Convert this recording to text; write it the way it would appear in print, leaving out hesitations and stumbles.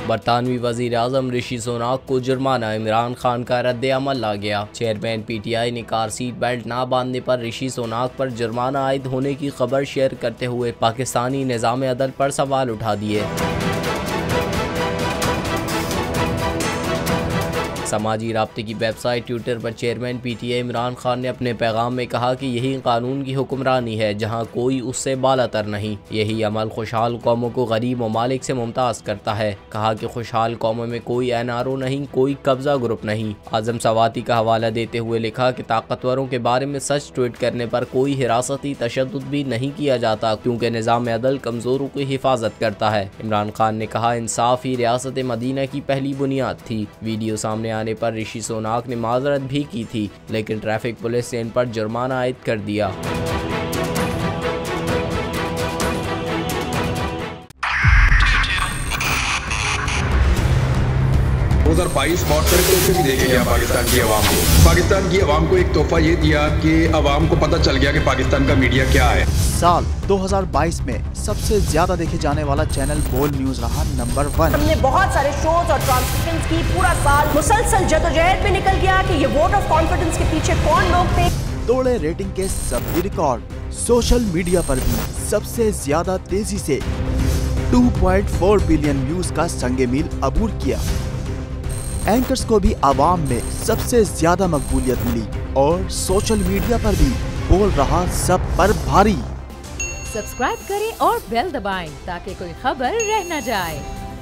बरतानवी वजीर आजम ऋषि सुनाक को जुर्माना, इमरान खान का रद्द-ए-अमल आ गया। चेयरमैन PTI ने कार सीट बेल्ट ना बांधने पर ऋषि सुनाक पर जुर्माना आयद होने की खबर शेयर करते हुए पाकिस्तानी निज़ाम अदल पर सवाल उठा दिए। समाजी राब्ते की वेबसाइट ट्विटर पर चेयरमैन PTI इमरान खान ने अपने पैगाम में कहा कि यही कानून की हुक्मरानी है जहां कोई उससे बालातर नहीं। यही अमल खुशहाल कौमों को गरीब ममालिक से मुमताज़ करता है। कहा कि खुशहाल कौमों में कोई NRO नहीं, कोई कब्जा ग्रुप नहीं। आजम सवाती का हवाला देते हुए लिखा कि ताकतवरों के बारे में सच ट्वीट करने पर कोई हिरासती तशद्दुद भी नहीं किया जाता क्योंकि निज़ाम अदल कमज़ोरों की हिफाजत करता है। इमरान खान ने कहा इंसाफ ही रियासत मदीना की पहली बुनियाद थी। वीडियो सामने आने पर ऋषि सुनाक ने माजरत भी की थी, लेकिन ट्रैफिक पुलिस ने इन पर जुर्माना आयद कर दिया। 2022 बहुत सारे तोहफे भी देखे गया पाकिस्तान की आवाम को। पाकिस्तान की आवाम को एक तोहफा ये दिया कि आवाम को पता चल गया कि पाकिस्तान का मीडिया क्या है। साल 2022 में सबसे ज्यादा देखे जाने वाला चैनल बोल न्यूज रहा नंबर 1। हमने बहुत सारे शोज और ट्रांसमिशंस की, पूरा साल मुसलसल जदोजहद में निकल गया कि ये वोट ऑफ कॉन्फिडेंस के पीछे कौन लोग थे। तोड़े रेटिंग के सभी रिकॉर्ड। सोशल मीडिया पर भी सबसे ज्यादा तेजी से 2.4 बिलियन व्यूज का संगे मील अबूर किया। एंकर्स को भी आवाम में सबसे ज्यादा मकबूलियत मिली और सोशल मीडिया पर भी बोल रहा सब पर भारी। सब्सक्राइब करें और बेल दबाएं ताकि कोई खबर रह न जाए।